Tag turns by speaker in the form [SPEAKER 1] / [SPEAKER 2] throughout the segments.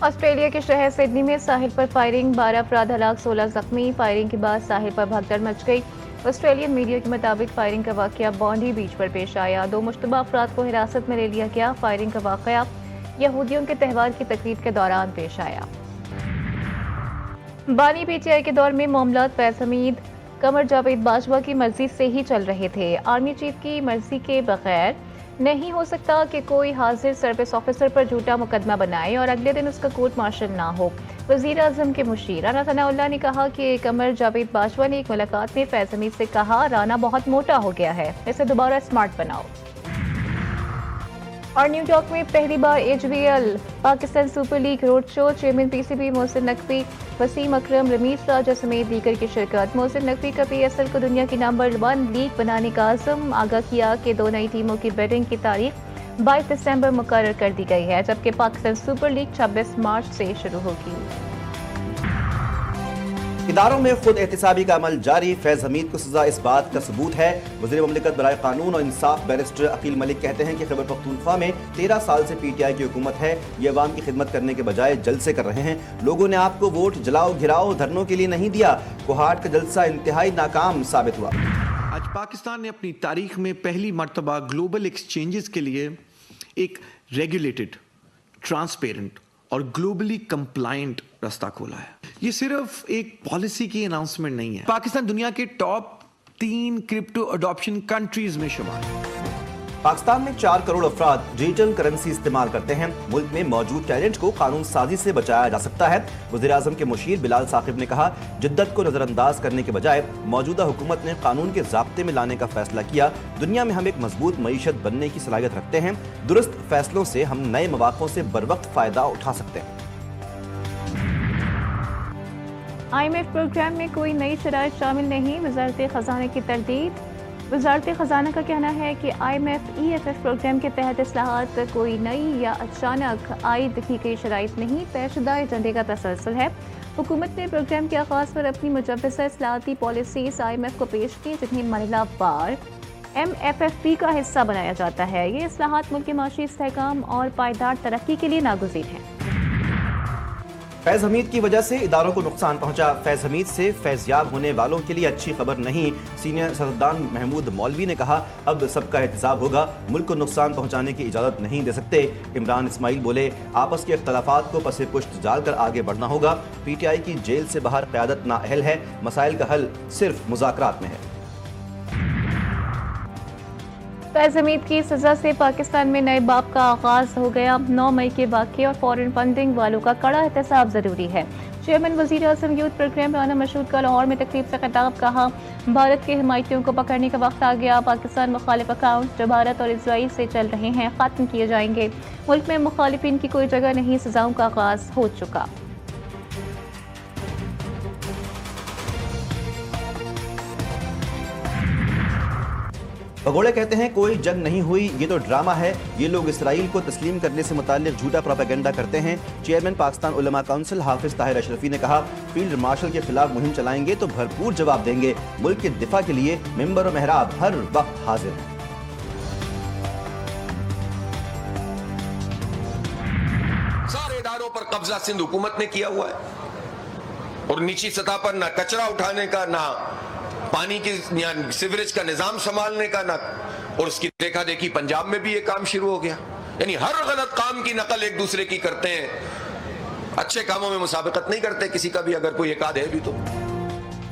[SPEAKER 1] Australia کے شہر Sydney میں ساحل پر فائرنگ، 12 افراد ہلاک، 16 زخمی۔ فائرنگ کے بعد ساحل پر بھگدڑ مچ گئی۔ آسٹریلین میڈیا کے مطابق فائرنگ کا واقعہ بانڈی بیچ پر پیش آیا۔ 2 مشتبہ افراد کو حراست میں لے لیا گیا۔ فائرنگ کا واقعہ یہودیوں کے تہوار کی تقریب کے دوران پیش آیا۔ بانی پی ٹی آئی کے دور میں معاملات فیض حمید، قمر جاوید باجوہ کی مرضی سے ہی چل رہے تھے۔ آرمی چیف کی مرضی کے بغیر نہیں ہو سکتا کہ کوئی حاضر سروس آفیسر پر جھوٹا مقدمہ بنائے اور اگلے دن اس کا کورٹ مارشل نہ ہو۔ وزیر اعظم کے مشیر رانا ثناء اللہ نے کہا کہ قمر جاوید باجوہ نے ایک ملاقات میں فیض حمید سے کہا، رانا بہت موٹا ہو گیا ہے، اسے دوبارہ سمارٹ بناؤ۔ اور نیو یارک میں پہلی بار H B L Pakistan super league road show, chairman P C B Mohsin Naqvi, Wasim Akram, Rameez Raja سمیت دیگر کی شرکت۔ محسن نقوی کا پی ایس ایل کو دنیا کی نمبر 1 لیگ بنانے کا عزم، آگاہ کیا کہ 2 نئی ٹیموں کی بیڈنگ کی تاریخ 22 دسمبر مقرر کر دی گئی ہے، جبکہ پاکستان سپر لیگ 26 مارچ سے شروع ہوگی۔
[SPEAKER 2] اداروں میں خود احتسابی کا عمل جاری، فیض حمید کو سزا اس بات کا ثبوت ہے۔ وزیر مملکت برائے قانون اور انصاف بیرسٹر عقیل ملک کہتے ہیں کہ خیبر پختونخوا میں 13 سال سے پی ٹی آئی کی حکومت ہے، یہ عوام کی خدمت کرنے کے بجائے جلسے کر رہے ہیں۔ لوگوں نے آپ کو ووٹ جلاؤ گھراؤ دھرنوں کے لیے نہیں دیا۔ کوہاٹ کا جلسہ انتہائی ناکام ثابت ہوا۔
[SPEAKER 3] آج پاکستان نے اپنی تاریخ میں پہلی مرتبہ گلوبل ایکسچینجز کے لیے ایک ریگولیٹڈ، ٹرانسپیرنٹ اور گلوبلی کمپلائنٹ رستہ کھولا ہے۔ یہ صرف ایک پالیسی کی اناؤنسمنٹ نہیں ہے، پاکستان دنیا کے ٹاپ 3 کرپٹو اڈاپشن کنٹریز میں شمار ہے۔
[SPEAKER 2] پاکستان میں 4 کروڑ افراد ڈیجیٹل کرنسی استعمال کرتے ہیں۔ ملک میں موجود ٹیلنٹ کو قانون سازی سے بچایا جا سکتا ہے۔ وزیر اعظم کے مشیر بلال ثاقب نے کہا، جدت کو نظر انداز کرنے کے بجائے موجودہ حکومت نے قانون کے ضابطے میں لانے کا فیصلہ کیا۔ دنیا میں ہم ایک مضبوط معیشت بننے کی صلاحیت رکھتے ہیں، درست فیصلوں سے ہم نئے مواقع سے بروقت فائدہ اٹھا سکتے ہیں۔
[SPEAKER 1] آئی ایم ایف پروگرام میں کوئی نئی شرائط شامل نہیں، وزارت خزانہ کی تردید۔ وزارت خزانہ کا کہنا ہے کہ آئی ایم ایف پروگرام کے تحت اصلاحات کوئی نئی یا اچانک عائد کی گئی شرائط نہیں، طے شدہ ایجنڈے کا تسلسل ہے۔ حکومت نے پروگرام کے آغاز پر اپنی مجوزہ اصلاحاتی پالیسیز آئی ایم ایف کو پیش کی، جنہیں مرحلہ وار ایم ایف ایف پی کا حصہ بنایا جاتا ہے۔ یہ اصلاحات ملک کے معاشی استحکام اور پائیدار ترقی کے لیے ناگزیر ہیں۔
[SPEAKER 2] فیض حمید کی وجہ سے اداروں کو نقصان پہنچا، فیض حمید سے فیضیاب ہونے والوں کے لیے اچھی خبر نہیں۔ سینئر سیاستدان محمود مولوی نے کہا، اب سب کا احتساب ہوگا، ملک کو نقصان پہنچانے کی اجازت نہیں دے سکتے۔ عمران اسماعیل بولے، آپس کے اختلافات کو پس پشت ڈال کر آگے بڑھنا ہوگا۔ پی ٹی آئی کی جیل سے باہر قیادت نااہل ہے، مسائل کا حل صرف مذاکرات میں ہے۔
[SPEAKER 1] فیض حمید کی سزا سے پاکستان میں نئے باب کا آغاز ہو گیا۔ 9 مئی کے واقعے اور فورن فنڈنگ والوں کا کڑا احتساب ضروری ہے۔ چیئرمین وزیر اعظم یوتھ پروگرام رانا مشہود کا لاہور میں تقریب سے خطاب، کہا، بھارت کے حمایتیوں کو پکڑنے کا وقت آ گیا۔ پاکستان مخالف اکاؤنٹ جو بھارت اور اسرائیل سے چل رہے ہیں ختم کیے جائیں گے۔ ملک میں مخالفین کی کوئی جگہ نہیں، سزاؤں کا آغاز ہو چکا۔
[SPEAKER 2] بھگوڑے کہتے ہیں کوئی جنگ نہیں ہوئی، یہ تو ڈرامہ ہے، یہ لوگ اسرائیل کو تسلیم کرنے سے متعلق جھوٹا پروپیگنڈا کرتے ہیں۔ چیئرمین پاکستان علماء کونسل حافظ طاہر اشرفی نے کہا، فیلڈ مارشل کے خلاف مہم چلائیں گے تو بھرپور جواب دیں گے، ملک کے دفاع کے لیے ممبر و محراب ہر وقت حاضر ہیں۔
[SPEAKER 4] سارے اداروں پر قبضہ سندھ حکومت نے کیا ہوا ہے، اور نیچی سطح پر نہ کچرا اٹھانے کا، نہ پانی کی یا سیوریج کا نظام سنبھالنے کا، نہ، اور اس کی دیکھا دیکھی پنجاب میں بھی یہ کام شروع ہو گیا۔ یعنی ہر غلط کام کی نقل ایک دوسرے کی کرتے ہیں، اچھے کاموں میں مسابقت نہیں کرتے کسی کا بھی، اگر کوئی ایک آدھ ہے بھی تو۔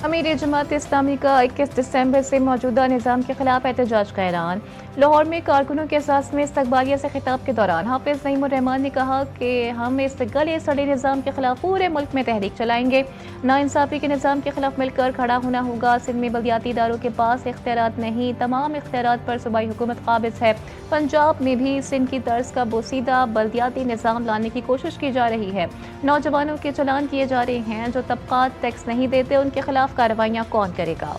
[SPEAKER 1] امیر جماعت اسلامی کا 21 دسمبر سے موجودہ نظام کے خلاف احتجاج کا اعلان۔ لاہور میں کارکنوں کے اعزاز میں استقبالیہ سے خطاب کے دوران حافظ نعیم الرحمان نے کہا کہ ہم اس گلے سڑے نظام کے خلاف پورے ملک میں تحریک چلائیں گے، ناانصافی کے نظام کے خلاف مل کر کھڑا ہونا ہوگا۔ سندھ میں بلدیاتی اداروں کے پاس اختیارات نہیں، تمام اختیارات پر صوبائی حکومت قابض ہے۔ پنجاب میں بھی سندھ کی طرز کا بوسیدہ بلدیاتی نظام لانے کی کوشش کی جا رہی ہے۔ نوجوانوں کے چلان کیے جا رہے ہیں، جو طبقات ٹیکس نہیں دیتے ان کے خلاف کارروائیاں کون کرے گا؟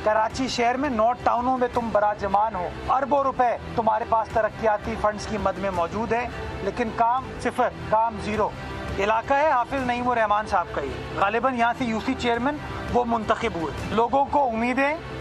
[SPEAKER 5] کراچی شہر میں 9 ٹاؤنوں میں تم براجمان ہو، اربوں روپے تمہارے پاس ترقیاتی فنڈز کی مد میں موجود ہیں، لیکن کام صفر، کام زیرو۔ علاقہ ہے حافظ نعیم الرحمان صاحب کا ہی، غالباً یہاں سے یو سی چیئرمین وہ منتخب ہوئے۔ لوگوں کو امیدیں